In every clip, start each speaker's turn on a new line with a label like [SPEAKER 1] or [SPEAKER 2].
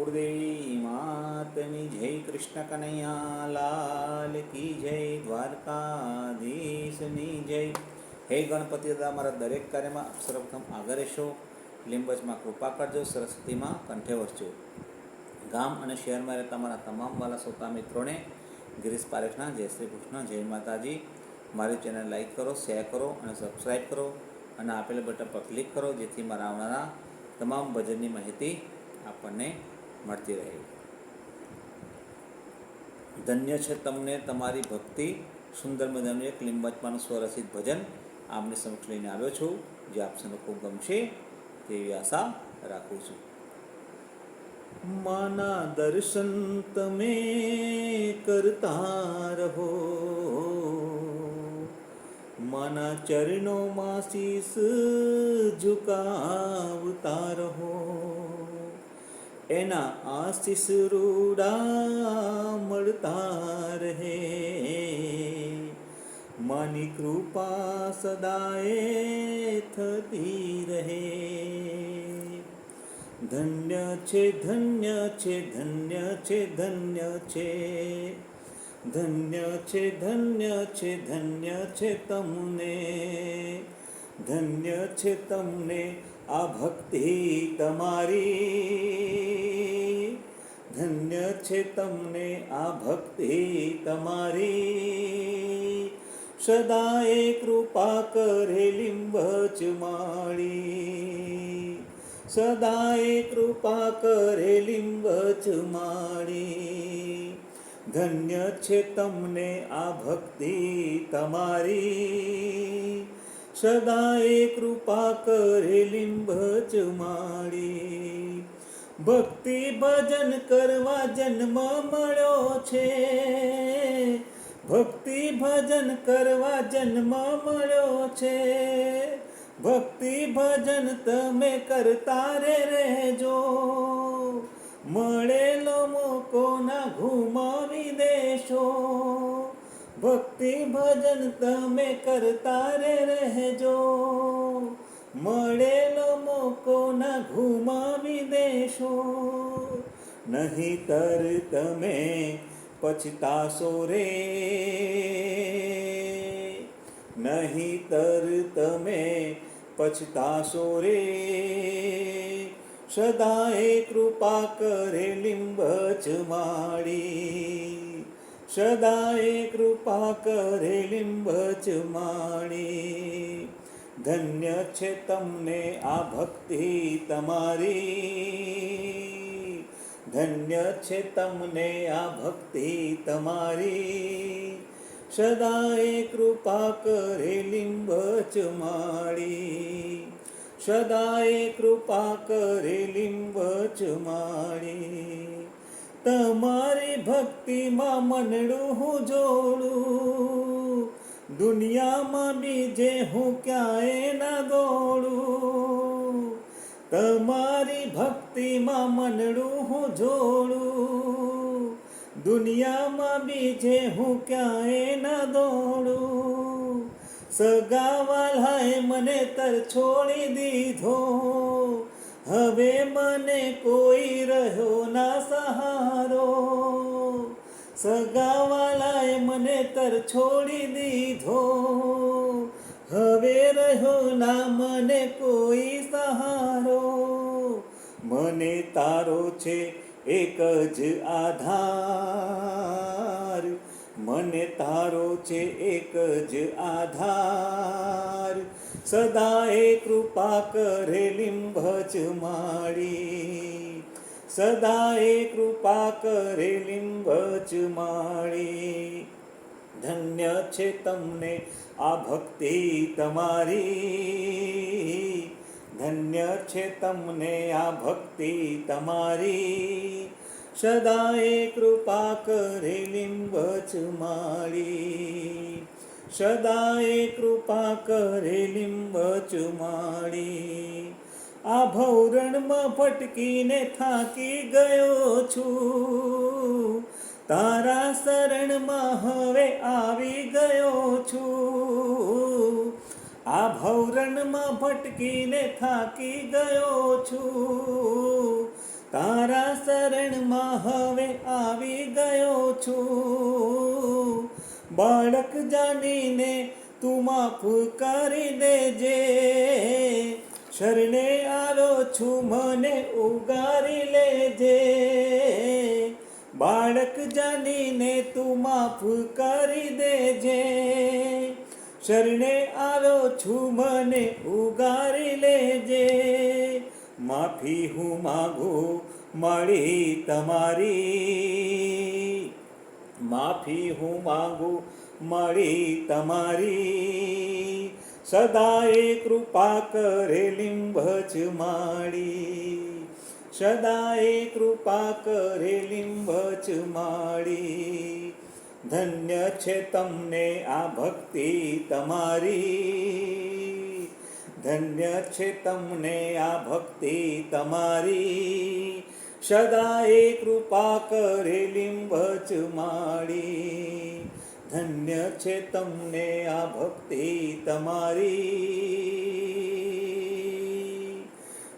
[SPEAKER 1] गुरुदेवी मातनी जय कृष्ण कन्हैया लाल की जय દ્વારકાધીશની જય। હે ગણપતિ દાદા, મારા દરેક કાર્યમાં સર્વપ્રથમ આગળ રહેશો, લીંબચમાં કૃપા કરજો, સરસ્વતીમાં કંઠે વરજો। ગામ અને શહેરમાં રહેતા મારા તમામ વાલા શ્રોતા મિત્રોને ગિરીશ પારેખના જય શ્રી કૃષ્ણ, જય માતાજી। મારી ચેનલ લાઈક કરો, શેર કરો અને સબસ્ક્રાઈબ કરો અને આપેલા બટન પર ક્લિક કરો, જેથી મારા આવનારા તમામ ભજનની માહિતી આપણને મળતી રહે। ધન્ય છે તમને તમારી ભક્તિ, સુંદર મજાનું એક લીંબચમાનું સ્વરસિત ભજન આપની સમક્ષ લઈને આવ્યો છું, જે આપ સૌને ખૂબ ગમશે તેવી આશા રાખું છું। માના દર્શન તમે કરતા રહો, માના ચરણોમાં શીશ ઝુકાવતા રહો, એના આશીષ રૂડા મળતા રહે, માની કૃપા સદાય થતી રહે। ધન્ય છે ધન્ય છે ધન્ય છે ધન્ય છે, ધન્ય છે ધન્ય છે ધન્ય છે તમને, ધન્ય છે તમને આ ભક્તિ તમારી, ધન્ય છે તમને આ ભક્તિ તમારી, સદાય કૃપા કરે લીંબચ માળી, સદાય કૃપા કરે લીંબચ માળી, ધન્ય છે તમને આ ભક્તિ તમારી, સદાય કૃપા કરે લીંબચ માળી। ભક્તિ ભજન કરવા જન્મ મળ્યો છે, ભક્તિ ભજન કરવા જન્મ મળ્યો છે, ભક્તિ ભજન તમે કરતા રહેજો, મળેલો મોકો ના ગુમાવી દેશો, ભક્તિ ભજન તમે કરતા રહેજો, મળેલો મોકો ના ગુમાવી દેશો, નહીંતર તમે પછતાશો રે, નહીંતર તમે પછતાશો રે, સદાય કૃપા કરે લીંબચ માળી, સદાય કૃપા કરે લીંબચ માળી, ધન્ય છે તમને આ ભક્તિ તમારી, ધન્ય છે તમને આ ભક્તિ તમારી, સદાય કૃપા કરે લીંબચ માળી, સદાય કૃપા કરે લીંબચ માળી। તમારી ભક્તિમાં મનડું હું જોડું, દુનિયામાં બીજે હું ક્યાંય ના દોડું, તમારી ભક્તિમાં મનડું હું જોડું, દુનિયામાં બીજે હું ક્યાંય ના દોડું, સગાવાલાએ મને તર છોડી દીધો, હવે મને કોઈ રહ્યો ના સહારો, સગાવાલાએ મને તર છોડી દીધો, હવે રહ્યો ના મને કોઈ સહારો, મને તારો છે એક જ આધાર, મને તારો છે એક જ આધાર, સદાય કૃપા કરે લીંબચ માળી, સદાય કૃપા કરે લીંબચ માળી, ધન્ય છે તમને આ ભક્તિ તમારી, ધન્ય છે તમને આ ભક્તિ તમારી, સદાય કૃપા કરે લીંબચ માળી, સદાય કૃપા કરે લીંબચ માળી। આ ભવરણમાં ભટકીને થાકી ગયો છું, તારા શરણમાં હવે આવી ગયો છું, આ ભવરણમાં ભટકીને થાકી ગયો છું, તારા શરણમાં હવે આવી ગયો છું. બાળક જાનીને તું માફ કરી દેજે, શરણે આવ્યો છું મને ઉગારી લેજે. બાળક જાનીને તું માફ કરી દેજે, શરણે આવ્યો છું મને ઉગારી લેજે. માફી હું માગું મળી તમારી, માફી હું માગું મળી તમારી. સદાય કૃપા કરે લીંબચ માળી, સદાય કૃપા કરે લીંબચ માળી. ધન્ય છે તમને આ ભક્તિ તમારી, ધન્ય છે તમને આ ભક્તિ તમારી. સદાય કૃપા કરે લીંબચ માળી, ધન્ય છે તમને આ ભક્તિ તમારી.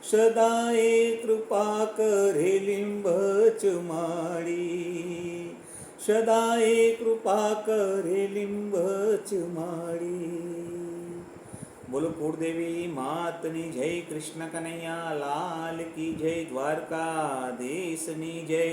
[SPEAKER 1] સદાય કૃપા કરે લીંબચ માળી, સદાય કૃપા કરે લીંબચ માળી. બોલો કુળદેવી માતની જય, કૃષ્ણ કનૈયા લાલ કી જય, દ્વારકાધીશની જય.